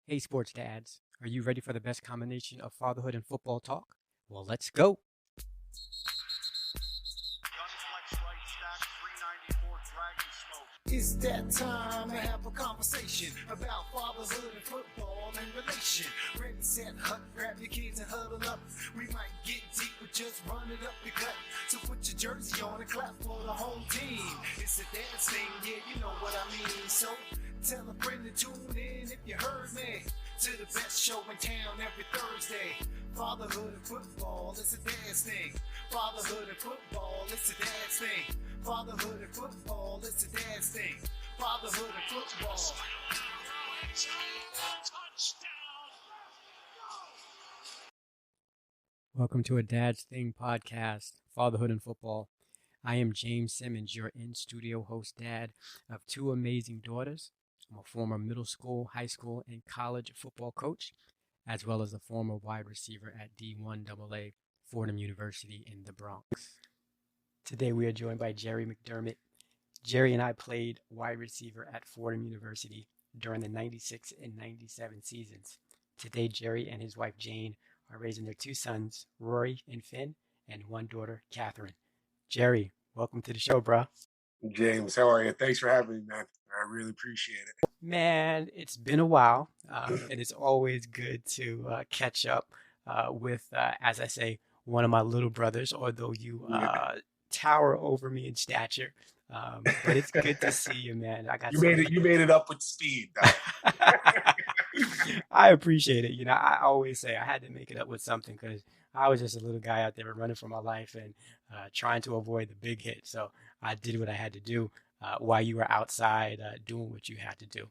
Hey, sports dads, are you ready for the best combination of fatherhood and football talk? Well, let's go. It's that time to have a conversation about fatherhood and football and relation. Ready, set, hut, grab your kids and huddle up. We might get deep, but just run it up the cut. So put your jersey on and clap for the whole team. It's a dance thing, yeah, you know what I mean. So tell a friend to tune in if you heard me. To the best show in town every Thursday. Fatherhood and football, it's a dance thing. Fatherhood and football, it's a dance thing. Fatherhood and football, it's a dance thing. Fatherhood and football. Welcome to a Dad's Thing podcast, Fatherhood and Football. I am James Simmons, your in-studio host dad of two amazing daughters. I'm a former middle school, high school, and college football coach, as well as a former wide receiver at D1AA Fordham University in the Bronx. Today we are joined by Gerry McDermott. Gerry and I played wide receiver at Fordham University during the 96 and 97 seasons. Today, Gerry and his wife Jane are raising their two sons, Rory and Finn, and one daughter, Catherine. Gerry, welcome to the show, bro. James, how are you? Thanks for having me, man. I really appreciate it. Man, it's been a while, and it's always good to catch up with, as I say, one of my little brothers, although you tower over me in stature. But it's good to see you, man. I got You made it up with speed, though. I appreciate it. I always say I had to make it up with something because I was just a little guy out there running for my life and trying to avoid the big hit. So I did what I had to do while you were outside doing what you had to do.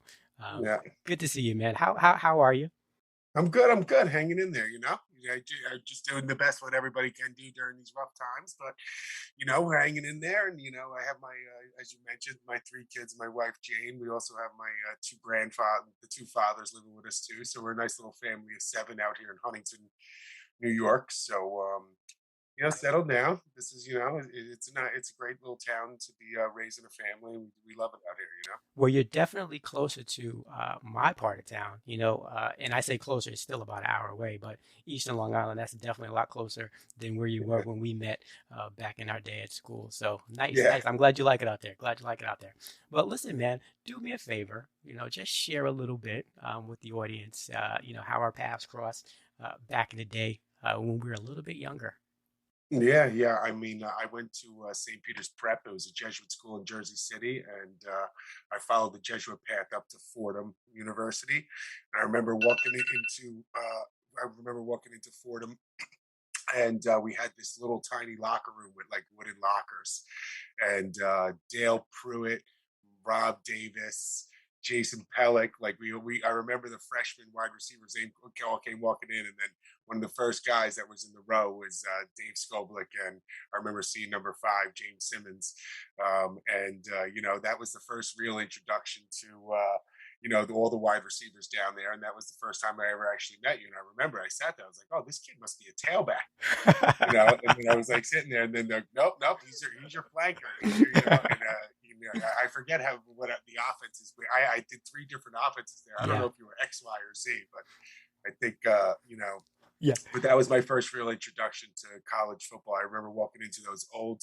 Yeah. Good to see you, man. How are you? I'm good. Hanging in there, I'm just doing the best what everybody can do during these rough times. But, we're hanging in there. And, I have my, as you mentioned, my three kids, my wife, Jane. We also have my the two fathers living with us, too. So we're a nice little family of seven out here in Huntington, New York. So, settled down. This is, it's a great little town to be raising a family. We love it out here. Well, you're definitely closer to my part of town, and I say closer, it's still about an hour away, but Eastern Long Island, that's definitely a lot closer than where you were when we met back in our day at school. So nice, Yeah. nice. I'm glad you like it out there. Glad you like it out there. But listen, man, do me a favor, just share a little bit with the audience, how our paths crossed back in the day when we were a little bit younger. Yeah. I mean, I went to St. Peter's Prep. It was a Jesuit school in Jersey City, and I followed the Jesuit path up to Fordham University. And I remember walking into Fordham, and we had this little tiny locker room with like wooden lockers, and Dale Pruitt, Rob Davis, Jason Pellick. Like I remember the freshman wide receivers. They all came walking in, and then one of the first guys that was in the row was Dave Skoblik, and I remember seeing number 5, James Simmons, and that was the first real introduction to. All the wide receivers down there. And that was the first time I ever actually met you. And I remember I sat there, I was like, oh, this kid must be a tailback, and then I was like sitting there, and then they're like, nope, he's your flanker. I forget what the offense is. I did 3 different offenses there. I don't know if you were X, Y, or Z, but I think, Yeah. But that was my first real introduction to college football. I remember walking into those old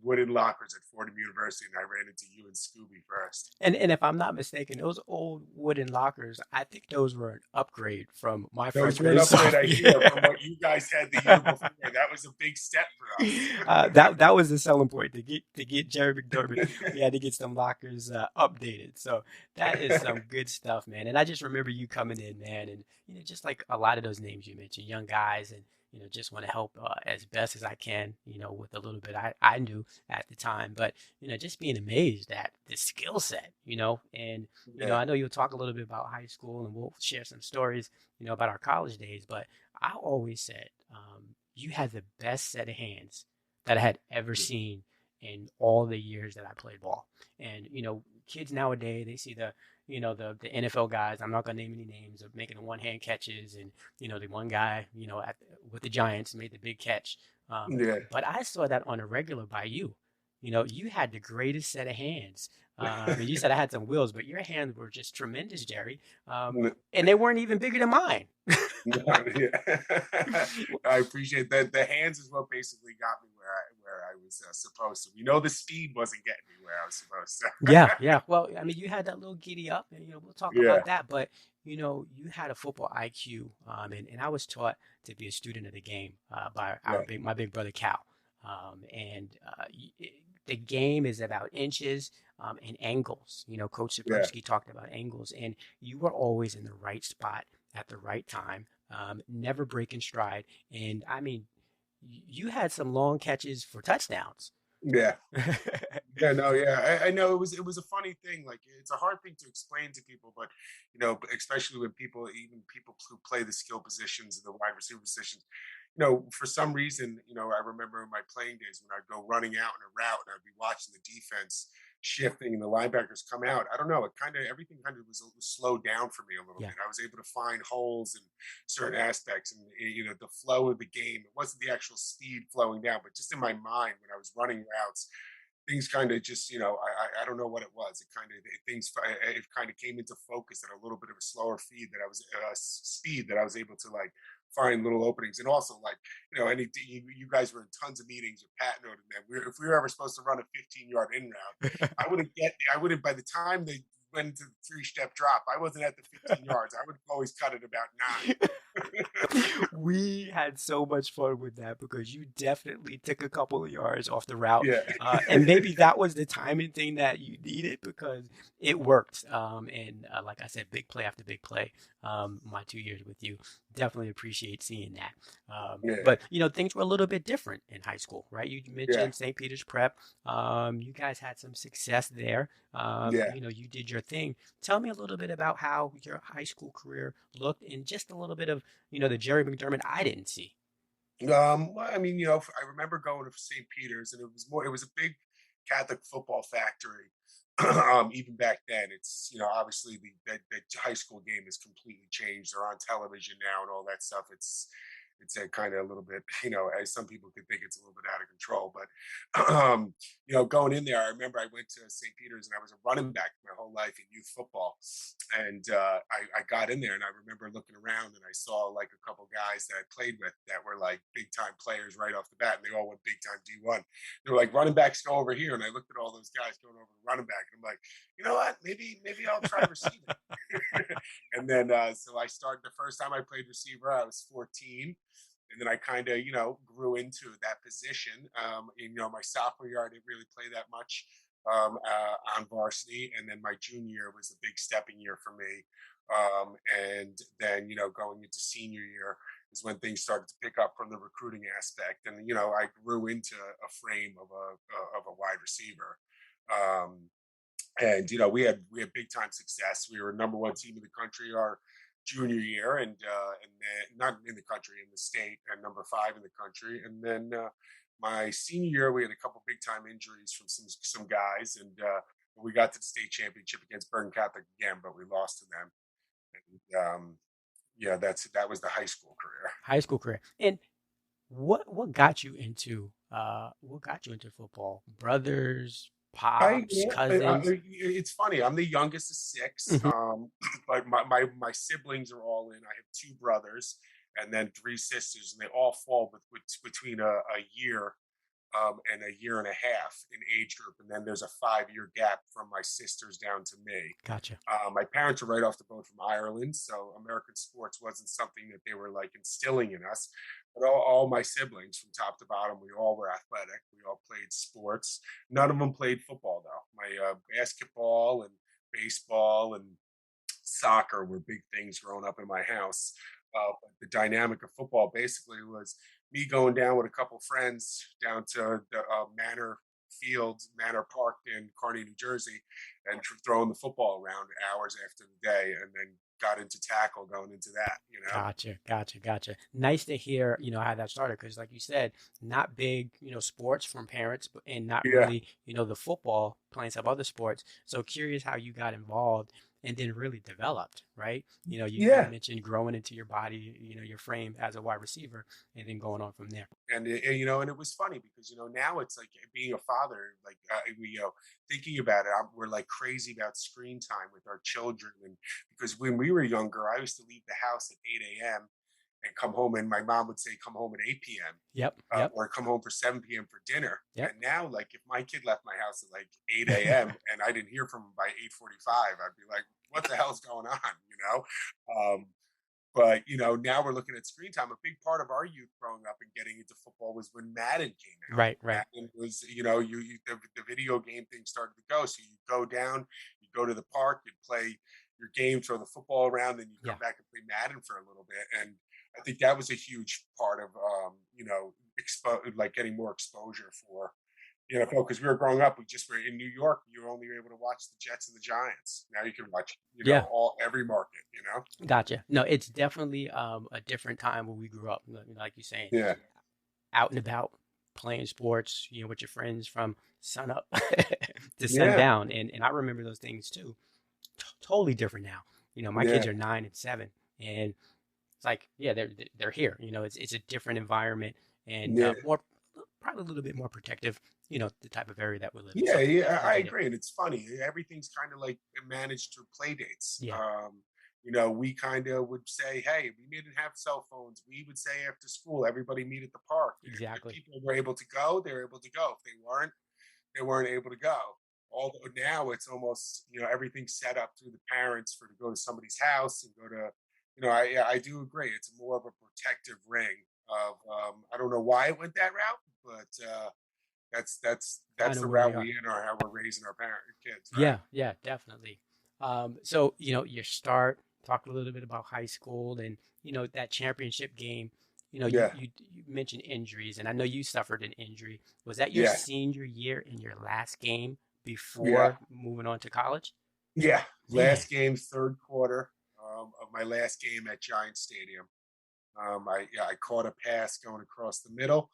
wooden lockers at Fordham University, and I ran into you and Scooby first. And if I'm not mistaken, those old wooden lockers, I think those were an upgrade from my Those first were an grade. upgrade idea from what you guys had the year before. That was a big step for us. That was the selling point to get Gerry McDermott. We had to get some lockers updated. So that is some good stuff, man. And I just remember you coming in, man, and just like a lot of those names you mentioned, young guys, and just want to help as best as I can, with a little bit I knew at the time. But just being amazed at the skill set, and I know you'll talk a little bit about high school, and we'll share some stories, about our college days. But I always said you had the best set of hands that I had ever seen in all the years that I played ball. And kids nowadays, they see the NFL guys. I'm not gonna name any names of making the one hand catches, and the one guy with the Giants made the big catch. Yeah. But I saw that on a regular by you. you had the greatest set of hands. And you said I had some wheels, but your hands were just tremendous, Gerry. And they weren't even bigger than mine. Yeah. I appreciate that. The hands is what basically got me where I was supposed to. The speed wasn't getting me where I was supposed Yeah, to. yeah. Well, I mean, you had that little giddy up, and we'll talk Yeah, about that. But you had a football IQ, and I was taught to be a student of the game by right. my big brother Cal. And the game is about inches and angles. Coach Yeah, Sapersky talked about angles, and you were always in the right spot at the right time, never breaking stride. And I mean, you had some long catches for touchdowns. yeah. Yeah, no, yeah, I know it was a funny thing. Like it's a hard thing to explain to people, but especially when even people who play the skill positions and the wide receiver positions, for some reason, I remember in my playing days when I'd go running out in a route and I'd be watching the defense shifting and the linebackers come out. I don't know, everything kind of was slowed down for me a little Yeah. bit. I was able to find holes in certain aspects and the flow of the game. It wasn't the actual speed flowing down, but just in my mind when I was running routes things kind of just I don't know what it was. It kind of came into focus at a little bit of a slower speed that I was able to like find little openings. And also like you guys were in tons of meetings with Pat Note and them. If we were ever supposed to run a 15-yard in route, I would have by the time they went into the 3-step drop, I wasn't at the 15 yards. I would have always cut it about 9. We had so much fun with that because you definitely took a couple of yards off the route. Yeah. And maybe that was the timing thing that you needed because it worked. And like I said, big play after big play. My 2 years with you, definitely appreciate seeing that. Yeah. But, things were a little bit different in high school, right? You Yeah. mentioned St. Peter's Prep. You guys had some success there. Yeah. You did your thing. Tell me a little bit about how your high school career looked and just a little bit of the Gerry McDermott I didn't see. Well, I mean, I remember going to St. Peter's, and it was a big Catholic football factory. Even back then, it's obviously the high school game has completely changed. They're on television now and all that stuff. It's a kind of a little bit, as some people could think it's a little bit out of control. But going in there, I remember I went to St. Peter's and I was a running back my whole life in youth football. And I got in there and I remember looking around and I saw like a couple guys that I played with that were like big time players right off the bat, and they all went big time D1. They were like, running backs go over here, and I looked at all those guys going over the running back, and I'm like, you know what? Maybe I'll try receiving. And then so I started the first time I played receiver, I was 14. And then I kind of, grew into that position. My sophomore year, I didn't really play that much on varsity. And then my junior year was a big stepping year for me. And then, going into senior year is when things started to pick up from the recruiting aspect. And, I grew into a frame of a wide receiver. And we had big time success. We were number one team in the country our junior year, and then not in the country, in the state, and number 5 in the country. And then my senior year, we had a couple big time injuries from some guys, and we got to the state championship against Bergen Catholic again, but we lost to them. And yeah, that was the high school career. High school career. And what got you into football? Brothers, pops, cousins? It's funny. I'm the youngest of 6, Mhm. but my siblings are all in. I have 2 brothers and then 3 sisters, and they all fall between a year and a year and a half in age group, and then there's a 5-year gap from my sisters down to me. Gotcha. My parents are right off the boat from Ireland, so American sports wasn't something that they were like instilling in us. But all my siblings, from top to bottom, we all were athletic. We all played sports. None of them played football, though. My basketball and baseball and soccer were big things growing up in my house. But the dynamic of football basically was me going down with a couple friends down to the Manor Park in Kearney, New Jersey, and throwing the football around hours after the day, and then got into tackle going into that. Gotcha. Nice to hear, how that started because, like you said, not big, sports from parents, and not Yeah. really, the football, playing some other sports. So curious how you got involved. and then really developed, right? You Yeah. mentioned growing into your body, your frame as a wide receiver, and then going on from there. And it was funny because now it's like being a father, like thinking about it, we're like crazy about screen time with our children, and because when we were younger, I used to leave the house at 8 a.m. and come home, and my mom would say, "Come home at 8 p.m." Yep, yep, Or come home for 7 p.m. for dinner. yep. And now, like, if my kid left my house at like 8 a.m. and I didn't hear from him by 8:45, I'd be like, "What the hell's going on?" But now we're looking at screen time. A big part of our youth growing up and getting into football was when Madden came out. Right, right. Madden was, the video game thing started to go. So you go down, you go to the park, you play your game, throw the football around, then you come Yeah. back and play Madden for a little bit. And I think that was a huge part of, like getting more exposure for because we were growing up, we just were in New York. You were only able to watch the Jets and the Giants. Now you can watch, Yeah. every market. Gotcha. No, it's definitely a different time when we grew up, like you're saying, Yeah, out and about playing sports, with your friends from sun up to yeah, sundown. And I remember those things too. Totally different now. My kids yeah, are 9 and 7, and it's like, yeah, they're here. It's a different environment and yeah. more probably a little bit more protective. The type of area that we live in. Yeah, So yeah, I I get it. agree. And it's funny. Everything's kind of like managed through play dates. Yeah, We kind of would say, hey, we didn't have cell phones. We would say after school, everybody meet at the park. If exactly. people were able to go, they were able to go. If they weren't able to go. Although now it's almost, everything's set up through the parents for to go to somebody's house and go to, I do agree. It's more of a protective ring of, I don't know why it went that route, but that's Kind of the where we route are. we in, or how we're raising our kids, right? Yeah, yeah, definitely. So, your start, talk a little bit about high school and, that championship game. You, Yeah, you you mentioned injuries, and I know you suffered an injury. Was that your yeah, senior year in your last game yeah, before moving on to college? yeah. Man, Last game, third quarter of my last game at Giant Stadium. I caught a pass going across the middle.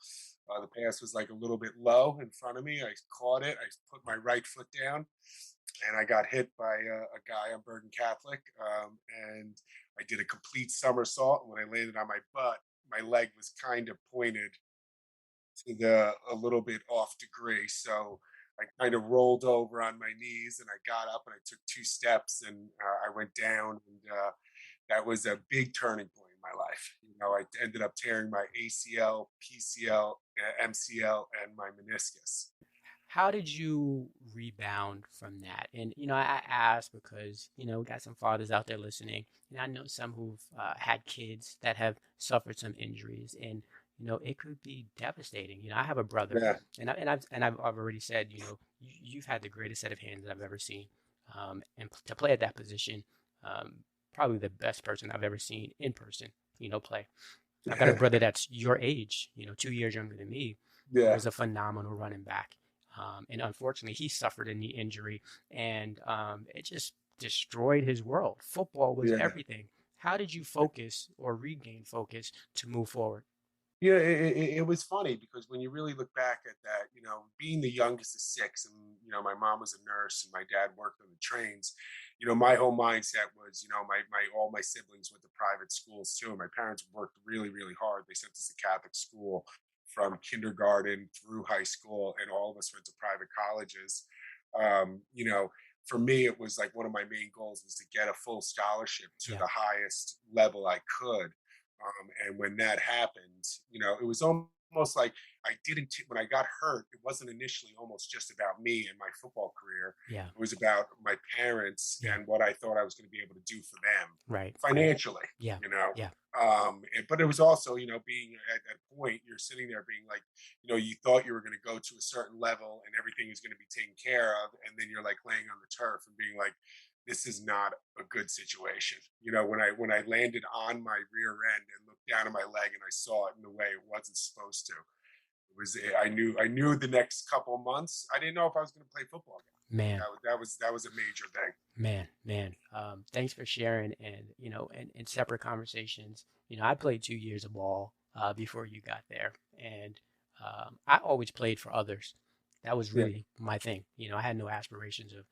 The pass was like a little bit low in front of me. I caught it. I put my right foot down, and I got hit by a guy on Bergen Catholic. And I did a complete somersault. And when I landed on my butt, my leg was kind of pointed to the a little bit off degree. So I kind of rolled over on my knees, and I got up and I took 2 steps, and I went down. And that was a big turning point in my life. I ended up tearing my ACL, PCL, MCL, and my meniscus. how did you rebound from that? And, I ask because, we got some fathers out there listening, and I know some who've had kids that have suffered some injuries, and, it could be devastating. I have a brother, Yeah, and I've already said, you've had the greatest set of hands that I've ever seen, and to play at that position, um, probably the best person I've ever seen in person, play. I've got a brother that's your age, 2 years younger than me, who yeah, is a phenomenal running back. And unfortunately, he suffered a knee injury, and it just destroyed his world. Football was yeah. everything. How did you focus or regain focus to move forward? Yeah, it was funny because when you really look back at that, being the youngest of six, and my mom was a nurse and my dad worked on the trains. My whole mindset was, my all my siblings went to private schools too. My parents worked really, really hard. They sent us to Catholic school from kindergarten through high school, and all of us went to private colleges. For me, it was like one of my main goals was to get a full scholarship to Yeah, the highest level I could. And when that happened, it was almost like when I got hurt, it wasn't initially almost just about me and my football career. yeah, It was about my parents yeah. and what I thought I was going to be able to do for them Right, right. financially, Yeah, you know. yeah, But it was also, being at that point, you're sitting there being like, you thought you were going to go to a certain level and everything was going to be taken care of. And then you're like laying on the turf and being like, this is not a good situation. When I landed on my rear end and looked down at my leg and I saw it in the way it wasn't supposed to. I knew the next couple of months. I didn't know if I was going to play football again. man. That was a major thing. Man, man, thanks for sharing and, in separate conversations. I played 2 years of ball before you got there, and I always played for others. That was Yeah, really my thing. I had no aspirations of,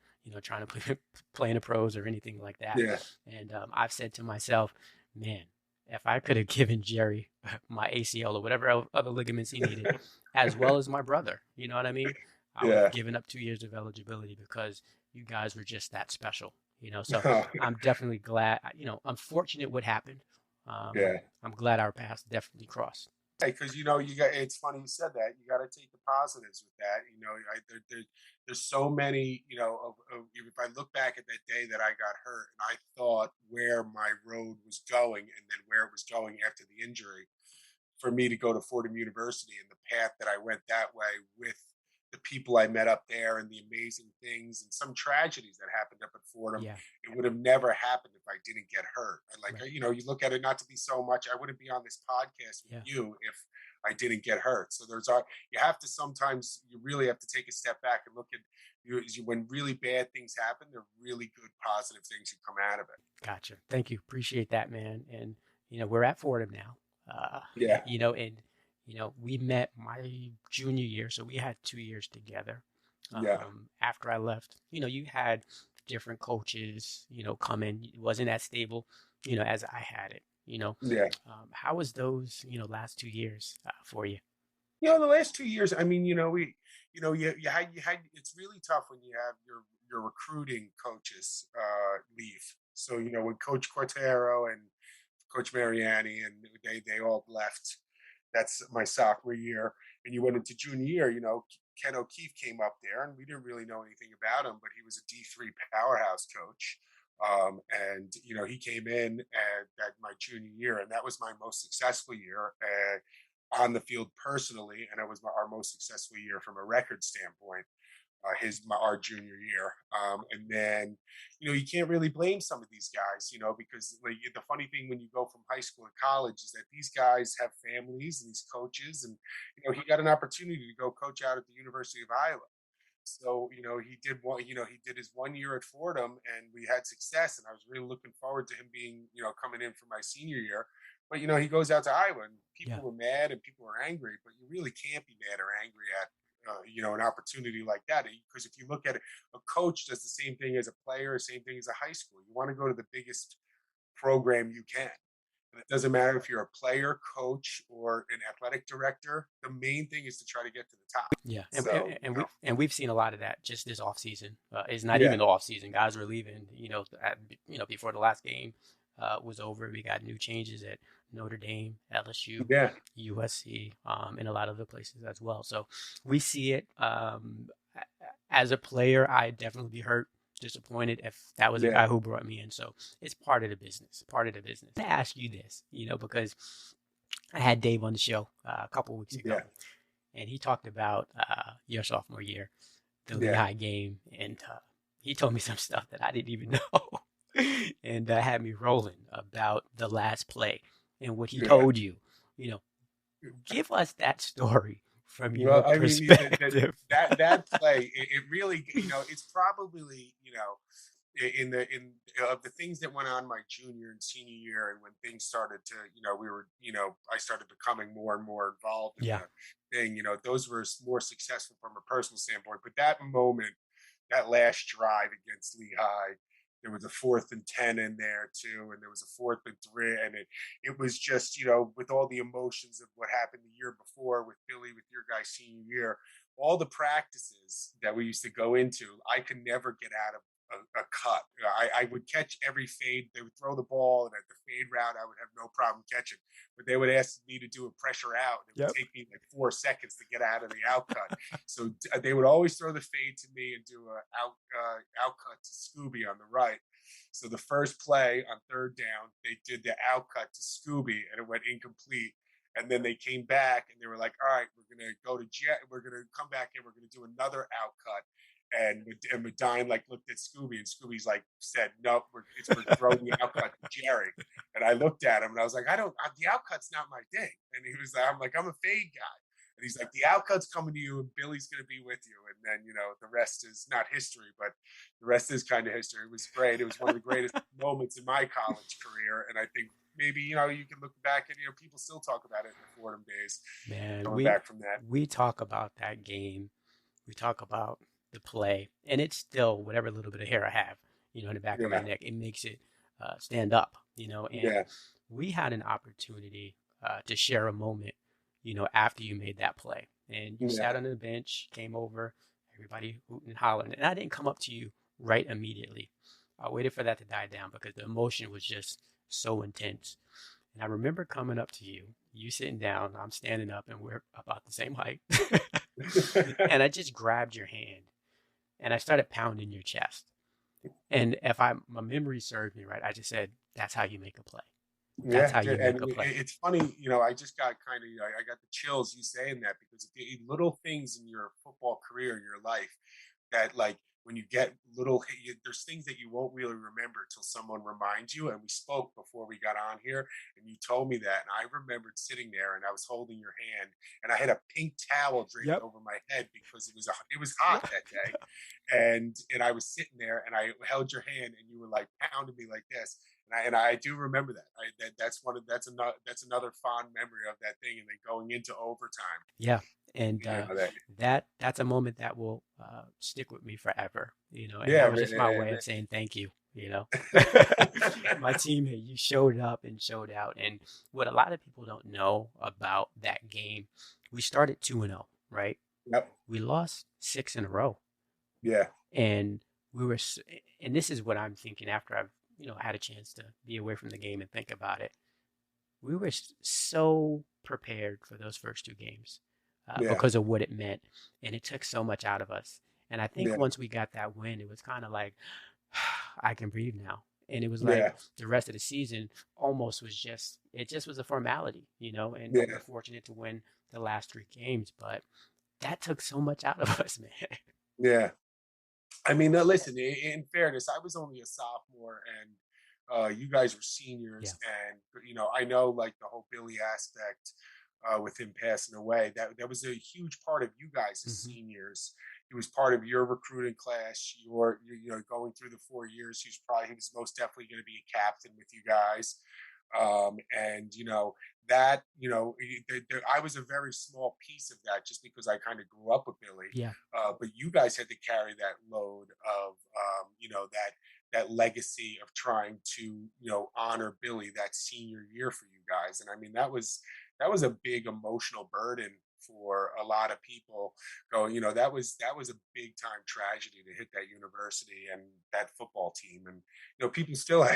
trying to play in the pros or anything like that. Yeah. And I've said to myself, man, if I could have given Gerry my ACL or whatever other ligaments he needed, as well as my brother, you know what I mean? I would Yeah. have given up 2 years of eligibility because you guys were just that special, So I'm definitely glad, I'm fortunate what happened. Yeah. I'm glad our paths definitely crossed. Because you got. It's funny you said that. You got to take the positives with that. There's so many. If I look back at that day that I got hurt, and I thought where my road was going, and then where it was going after the injury, for me to go to Fordham University and the path that I went that way with the people I met up there and the amazing things and some tragedies that happened up at Fordham. Yeah. It would have never happened if I didn't get hurt. And Right. you look at it not to be so much. I wouldn't be on this podcast with you if I didn't get hurt. So you have to sometimes, you really have to take a step back and look at when really bad things happen, there are really good positive things that come out of it. Gotcha. Thank you. Appreciate that, man. And, we're at Fordham now. Yeah. And we met my junior year, so we had 2 years together. Yeah. After I left, you had different coaches, come in. It wasn't as stable, as I had it, Yeah. How was those, last 2 years for you? The last 2 years, I mean, you had, it's really tough when you have your recruiting coaches leave. So, when Coach Cortero and Coach Mariani and they all left, that's my sophomore year. And you went into junior year, Ken O'Keefe came up there, and we didn't really know anything about him, but he was a D3 powerhouse coach. And he came in at my junior year, and that was my most successful year on the field personally, and it was our most successful year from a record standpoint. Our junior year, and then you can't really blame some of these guys, because the funny thing when you go from high school to college is that these guys have families and these coaches, and he got an opportunity to go coach out at the University of Iowa. So he did his 1 year at Fordham, and we had success, and I was really looking forward to him being coming in for my senior year. But he goes out to Iowa, and people were mad and people were angry, but you really can't be mad or angry at an opportunity like that, because if you look at it, a coach does the same thing as a player, same thing as a high school. You want to go to the biggest program you can. And it doesn't matter if you're a player, coach, or an athletic director. The main thing is to try to get to the top. Yeah, and we've seen a lot of that just this off season. It's not even the off season. Guys were leaving. Before the last game was over, we got new changes at Notre Dame, LSU, USC, and a lot of other places as well. So we see it. As a player, I'd definitely be hurt, disappointed if that was a guy who brought me in. So it's part of the business. I ask you this, because I had Dave on the show a couple of weeks ago, and he talked about your sophomore year, the Lehigh game, and he told me some stuff that I didn't even know, and had me rolling about the last play. And what he told you, give us that story from your perspective. That play, it really, it's probably, in the things that went on my junior and senior year, and when things started to, I started becoming more and more involved in the thing, those were more successful from a personal standpoint. But that moment, that last drive against Lehigh, there was a 4th and 10 in there too, and there was a 4th and 3, and it was just, with all the emotions of what happened the year before with Billy, with your guys' senior year, all the practices that we used to go into, I could never get out of a cut. I would catch every fade. They would throw the ball, and at the fade route, I would have no problem catching. But they would ask me to do a pressure out. It would take me like 4 seconds to get out of the out cut. So they would always throw the fade to me and do a out cut to Scooby on the right. So the first play on 3rd down, they did the out cut to Scooby, and it went incomplete. And then they came back, and they were like, "All right, we're gonna go to Jet. We're gonna come back and we're gonna do another out cut." And Medine looked at Scooby, and Scooby's said, "No, we're throwing the outcut to Gerry." And I looked at him, and I was like, the outcut's not my thing." And he was like, I'm a fade guy. And he's like, "The outcut's coming to you, and Billy's going to be with you." And then, the rest is not history, but the rest is kind of history. It was great. It was one of the greatest moments in my college career. And I think maybe, you can look back and, people still talk about it in the Fordham days. Man, back from that. We talk about that game. We talk about the play, and it's still whatever little bit of hair I have, in the back of my Yeah. neck, it makes it stand up, and Yeah. we had an opportunity to share a moment, after you made that play, and you Yeah. sat on the bench, came over, everybody hooting and hollering, and I didn't come up to you right immediately. I waited for that to die down because the emotion was just so intense. And I remember coming up to you, you sitting down, I'm standing up, and we're about the same height. And I just grabbed your hand and I started pounding your chest. And if my memory serves me right, I just said, "That's how you make a play. That's Yeah, how you make and a play." it's funny, I just got kind of, I got the chills you saying that because little things in your football career, in your life, that like when you get there's things that you won't really remember till someone reminds you. And we spoke before we got on here, and you told me that, and I remembered sitting there, and I was holding your hand, and I had a pink towel draped Yep. over my head because it was hot that day, and I was sitting there, and I held your hand, and you were like pounding me like this. And I do remember that. That's another fond memory of that thing, and then going into overtime. Yeah. And That that's a moment that will stick with me forever, and yeah, that was just my way of saying thank you. My teammate, you showed up and showed out. And what a lot of people don't know about that game, we started 2-0, right? yep, We lost 6 in a row. yeah, And we were, and this is what I'm thinking after I've, had a chance to be away from the game and think about it. We were so prepared for those first 2 games yeah, because of what it meant. And it took so much out of us. And I think yeah, once we got that win, it was kind of like, I can breathe now. And it was like yeah, the rest of the season almost was it just was a formality, and we yeah, were fortunate to win the last 3 games, but that took so much out of us, man. yeah. I mean, listen. In fairness, I was only a sophomore, and you guys were Yeah. seniors, and I know like the whole Billy aspect with him passing away. That was a huge part of you guys as Hmm. seniors. He was part of your recruiting class. Going through the 4 years. He was most definitely going to be a captain with you guys. And that I was a very small piece of that just because I kind of grew up with Billy, Yeah. but you guys had to carry that load of that legacy of trying to honor Billy that senior year for you guys. And I mean that was a big emotional burden for a lot of people. That was a big time tragedy to hit that university and that football team. And people still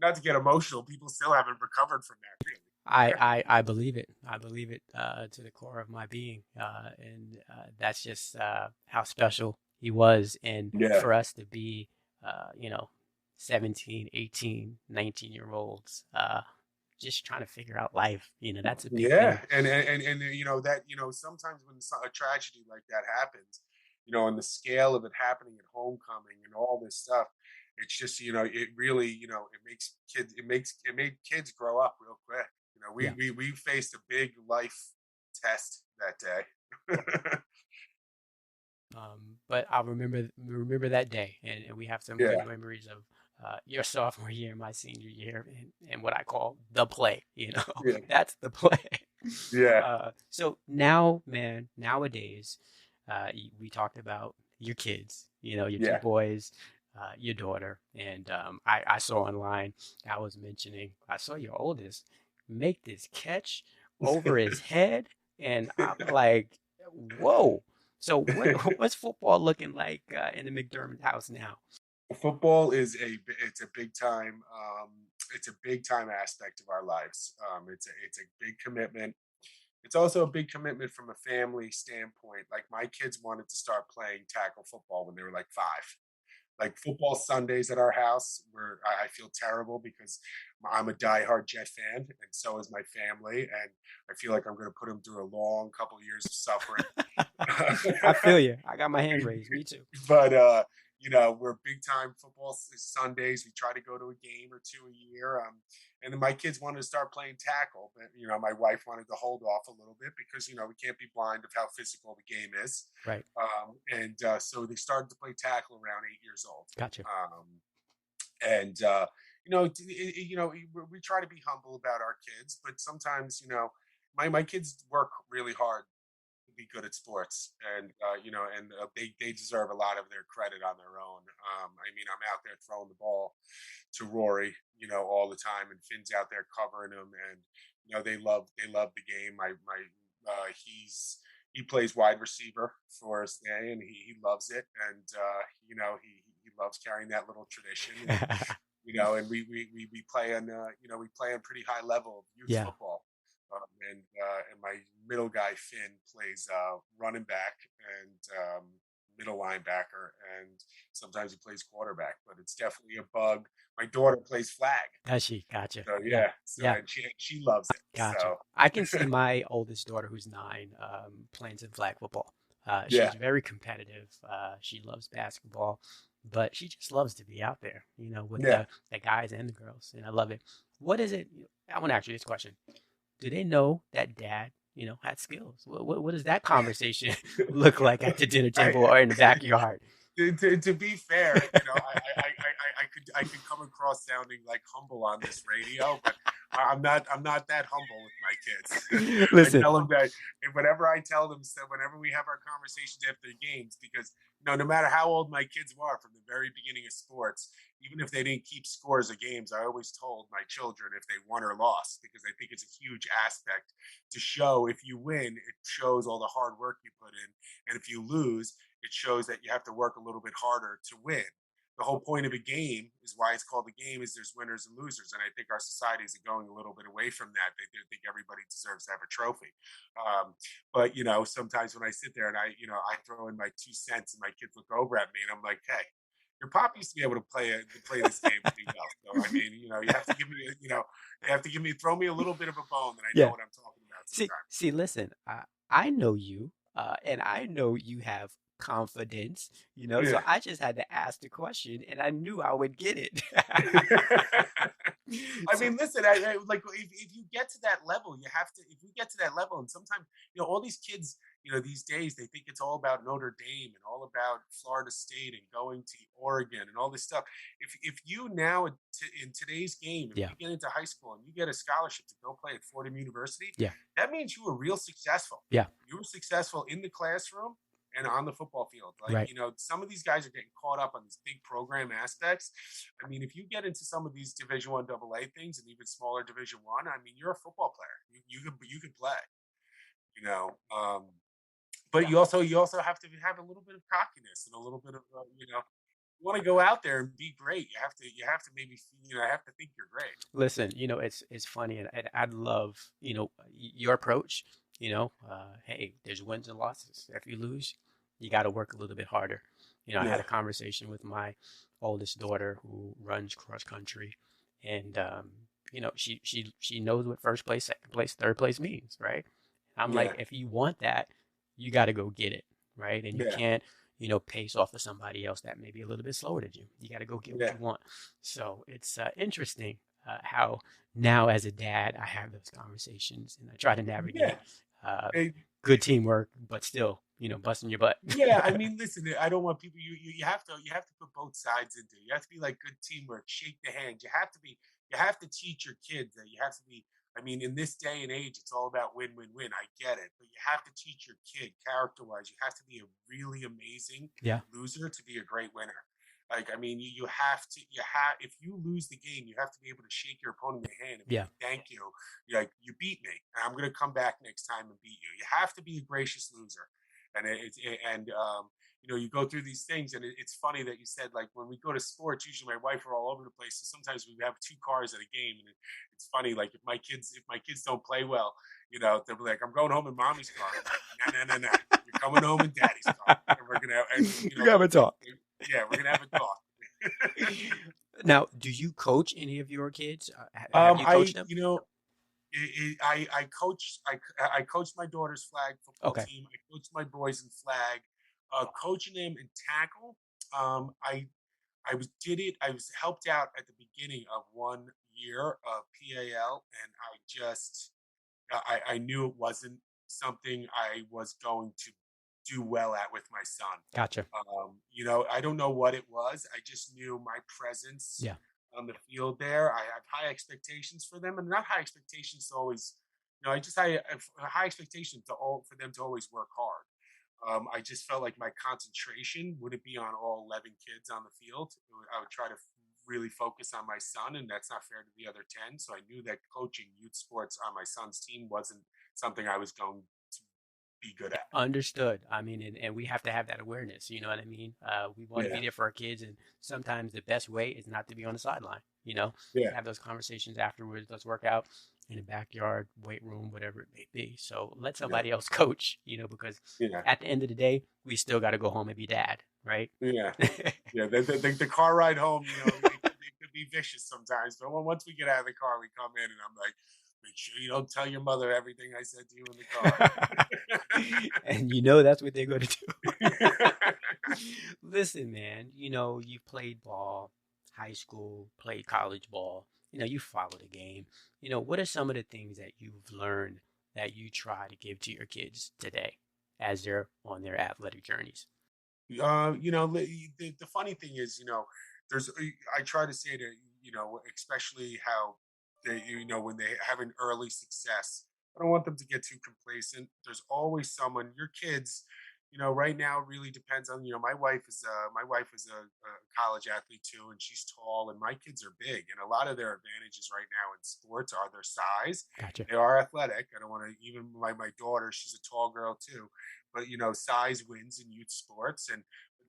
not to get emotional, people still haven't recovered from that really. I believe it. I believe it to the core of my being. And that's just how special he was. And Yeah, for us to be, uh, you know, 17, 18, 19-year-olds, just trying to figure out life, that's a big yeah, thing. and that sometimes when a tragedy like that happens, on the scale of it happening at homecoming and all this stuff, it's just it really it made kids grow up real quick. We Yeah. we we faced a big life test that day. But I'll remember that day, and we have some good Yeah, memories of your sophomore year and my senior year, and what I call the play. yeah, That's the play. yeah, So now, man, nowadays, we talked about your kids, your 2 boys, your daughter, and I saw online, I saw your oldest make this catch over his head, and I'm like, whoa. So what's football looking like in the McDermott house now? football it's a big time it's a big time aspect of our lives. It's a big commitment. It's also a big commitment from a family standpoint. Like my kids wanted to start playing tackle football when they were like 5. Like football Sundays at our house, where I feel terrible because I'm a diehard Jet fan, and so is my family, and I feel like I'm going to put them through a long couple of years of suffering. I feel you. I got my hand raised. Me too. But we're big time football Sundays. We try to go to a game or two a year. And then my kids wanted to start playing tackle, but my wife wanted to hold off a little bit because we can't be blind of how physical the game is. Right. And so they started to play tackle around 8 years old. Gotcha. And we try to be humble about our kids, but sometimes my kids work really hard to be good at sports, and they deserve a lot of their credit on their own. I mean, I'm out there throwing the ball to Rory, all the time, and Finn's out there covering him, and they love the game. He plays wide receiver for us today, and he loves it, and he loves carrying that little tradition, and we play on we play on pretty high level of youth Yeah. football. And my middle guy Finn plays running back and middle linebacker, and sometimes he plays quarterback. But it's definitely a bug. My daughter plays flag, Does she? Gotcha. so Yeah. yeah. So Yeah. and she loves it. Gotcha. So I can see my oldest daughter, who's 9, playing some flag football. yeah, She's very competitive. She loves basketball, but she just loves to be out there, with yeah. the guys and the girls, and I love it. What is it? I want to ask you this question. Do they know that dad, had skills? What does that conversation look like at the dinner I, table or in the backyard? to be fair, I could come across sounding like humble on this radio, but I'm not that humble with my kids. I Listen, tell them that whenever I tell them, so whenever we have our conversations after games, because no matter how old my kids were from the very beginning of sports, even if they didn't keep scores of games, I always told my children if they won or lost, because I think it's a huge aspect to show. If you win, it shows all the hard work you put in, and if you lose, it shows that you have to work a little bit harder to win. The whole point of a game is why it's called a game, is there's winners and losers. And I think our societies are going a little bit away from that. They think everybody deserves to have a trophy. But sometimes when I sit there and I throw in my 2 cents and my kids look over at me and I'm like, hey, your pop used to be able to play this game pretty well. So I mean, you have to give me, throw me a little bit of a bone that I know yeah. what I'm talking about See, sometimes. see, listen, I know you, and I know you have confidence, so Yeah. I just had to ask the question and I knew I would get it. I So, mean, listen, I like if you get to that level, you have to. If we get to that level, and sometimes all these kids, these days they think it's all about Notre Dame and all about Florida State and going to Oregon and all this stuff. If you now in today's game, if yeah, you get into high school and you get a scholarship to go play at Fordham University, yeah, that means you were real successful. yeah, You were successful in the classroom and on the football field. Like, right. some of these guys are getting caught up on these big program aspects. I mean, if you get into some of these Division One AA things and even smaller Division One, I mean, you're a football player. You could play. You know, but you also have to have a little bit of cockiness and a little bit of you want to go out there and be great. You have to maybe have to think you're great. Listen, it's funny, and I'd love, your approach. Hey, there's wins and losses. If you lose, you got to work a little bit harder. I had Yeah, a conversation with my oldest daughter who runs cross country, and she knows what first place, second place, third place means, right? I'm like, yeah, if you want that, you got to go get it, right? And you yeah, can't, pace off of somebody else that may be a little bit slower than you. You got to go get what yeah, you want. So it's interesting how now as a dad, I have those conversations and I try to yeah. navigate uh, Eh, good teamwork, but still, busting your butt. Yeah, I mean, listen, I don't want people. You have to put both sides into it. You have to be like good teamwork, shake the hand. You have to teach your kids that you have to be. I mean, in this day and age, it's all about win, win, win. I get it, but you have to teach your kid character-wise. You have to be a really amazing Yeah, loser to be a great winner. Like, I mean, you have to. If you lose the game, you have to be able to shake your opponent in the hand and be yeah, like, "Thank you." You're like, "You beat me, and I'm going to come back next time and beat you." You have to be a gracious loser, and you go through these things, and it's funny that you said, like, when we go to sports, usually my wife are all over the place, so sometimes we have two cars at a game, and it's funny, like, if my kids don't play well, they'll be like, I'm going home in mommy's car. I'm like, no, no, no, no, you're coming home in daddy's car, and we're gonna and you have a talk. yeah, we're gonna have a talk. Now, do you coach any of your kids? Have you coached I them? I coached my daughter's flag football Okay, team. I coached my boys in flag, coaching them in tackle. I was did it. I was helped out at the beginning of 1 year of PAL, and I knew it wasn't something I was going to do well at with my son. gotcha. I don't know what it was. I just knew my presence Yeah, on the field there. I have high expectations for them, and not high expectations always, I just had a high expectation for them to always work hard. I just felt like my concentration wouldn't be on all 11 kids on the field. I would try to really focus on my son, and that's not fair to the other 10. So I knew that coaching youth sports on my son's team wasn't something I was going to be good at. Understood. I mean, and we have to have that awareness. You know what I mean? We want to be Yeah, there for our kids, and sometimes the best way is not to be on the sideline. yeah, Have those conversations afterwards. Let's work out in the backyard, weight room, whatever it may be. So let yeah, somebody else coach. Because yeah, at the end of the day, we still got to go home and be dad, right? yeah, yeah. The car ride home, it could be vicious sometimes. But once we get out of the car, we come in, and I'm like, make sure you don't tell your mother everything I said to you in the car. And that's what they're going to do. Listen, man, you played ball, high school, played college ball. You follow the game. What are some of the things that you've learned that you try to give to your kids today as they're on their athletic journeys? The funny thing is, there's I try to say to especially how they when they have an early success, I don't want them to get too complacent. There's always someone. Your kids, right now really depends on my wife is a college athlete too, and she's tall, and my kids are big, and a lot of their advantages right now in sports are their size. Gotcha. They are athletic. I don't want to even my daughter. She's a tall girl too, but size wins in youth sports, and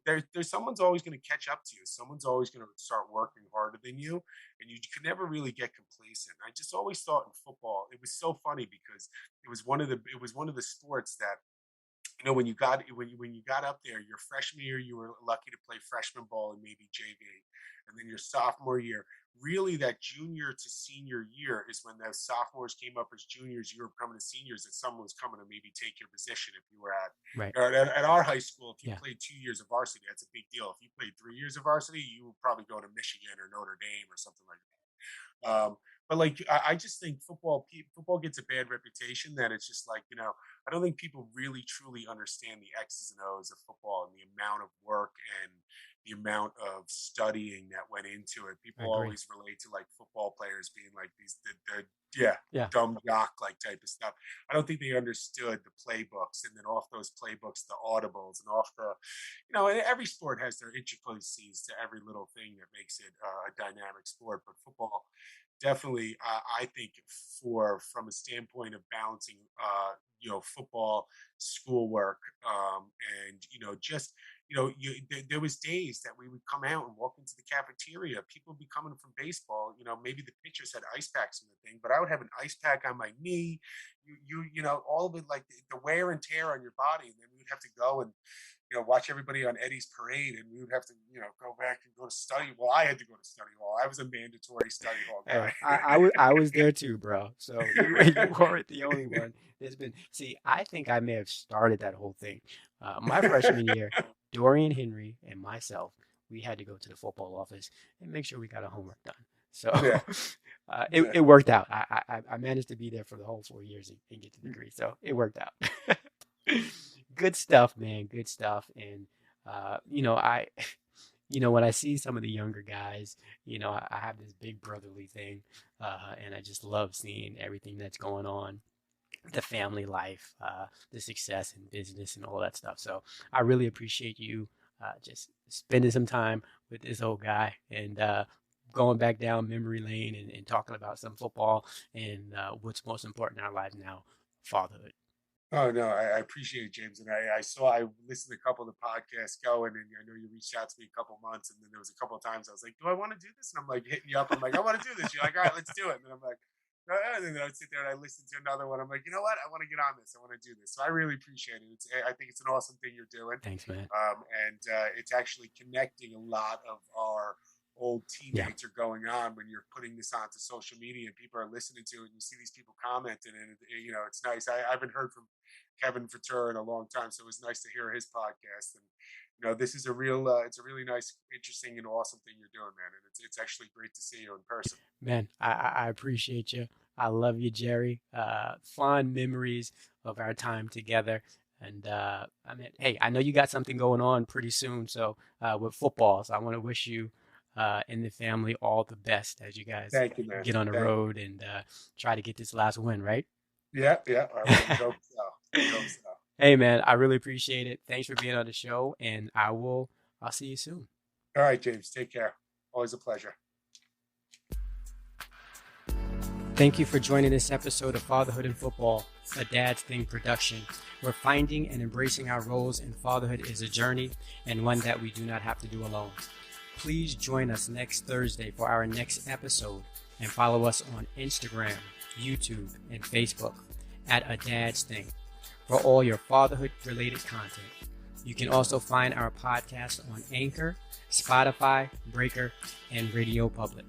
there's someone's always going to catch up to you. Someone's always going to start working harder than you, and you can never really get complacent. I just always thought in football, it was so funny because it was one of the sports that when you got up there your freshman year, you were lucky to play freshman ball and maybe JV, and then your sophomore year, really that junior to senior year is when those sophomores came up as juniors, you were becoming seniors, that someone was coming to maybe take your position if you were Right. at our high school. If you Yeah. played 2 years of varsity, that's a big deal. If you played 3 years of varsity, you would probably go to Michigan or Notre Dame or something like that. But like I just think football gets a bad reputation, that it's just like, I don't think people really truly understand the X's and O's of football and the amount of work and the amount of studying that went into it. I People agree. always relate to like football players being like the yeah, Yeah. dumb jock like type of stuff. I don't think they understood the playbooks, and then off those playbooks, the audibles, and off and every sport has their intricacies to every little thing that makes it a dynamic sport. But football, definitely, I think from a standpoint of balancing, football, schoolwork, and just there was days that we would come out and walk into the cafeteria. People would be coming from baseball. Maybe the pitchers had ice packs in the thing, but I would have an ice pack on my knee. All of it, like the wear and tear on your body, and then we would have to go and watch everybody on Eddie's parade, and we would have to, go back and go to study. Well, I had to go to study hall. I was a mandatory study hall Hey, guy. I was there too, bro. So you weren't the only one. See, I think I may have started that whole thing. My freshman year, Dorian Henry and myself, we had to go to the football office and make sure we got our homework done. So Yeah, it, yeah. it worked out. I managed to be there for the whole 4 years and get the degree. So it worked out. Good stuff, man. Good stuff. And I when I see some of the younger guys, I have this big brotherly thing, and I just love seeing everything that's going on, the family life, the success in business and all that stuff. So I really appreciate you just spending some time with this old guy and going back down memory lane and talking about some football and what's most important in our lives now, fatherhood. Oh no, I appreciate it, James, and I listened to a couple of the podcasts going, and I know you reached out to me a couple months, and then there was a couple of times I was like, "Do I want to do this?" And I'm like hitting you up. I'm like, "I want to do this." You're like, "All right, let's do it." And then I'm like, and then I would sit there and I listen to another one. I'm like, you know what? I want to get on this. I want to do this. So I really appreciate it. I think it's an awesome thing you're doing, Thanks, man. and it's actually connecting a lot of our old Yeah. teammates are going on when you're putting this onto social media and people are listening to it, and you see these people commenting, and it's nice. I haven't heard from Kevin Fatur in a long time, so it was nice to hear his podcast. And this is it's a really nice, interesting, and awesome thing you're doing, man. And it's actually great to see you in person. Man, I appreciate you. I love you, Gerry. Fond memories of our time together. And hey, I know you got something going on pretty soon. So with football, so I want to wish you and the family all the best as you guys Thank you, man. get on the Thank you. road and try to get this last win, right? Yeah, yeah. I would hope so. I hope so. Hey, man, I really appreciate it. Thanks for being on the show, and I'll see you soon. All right, James. Take care. Always a pleasure. Thank you for joining this episode of Fatherhood in Football, a Dad's Thing production, where finding and embracing our roles in fatherhood is a journey and one that we do not have to do alone. Please join us next Thursday for our next episode and follow us on Instagram, YouTube, and Facebook at A Dad's Thing for all your fatherhood-related content. You can also find our podcast on Anchor, Spotify, Breaker, and Radio Public.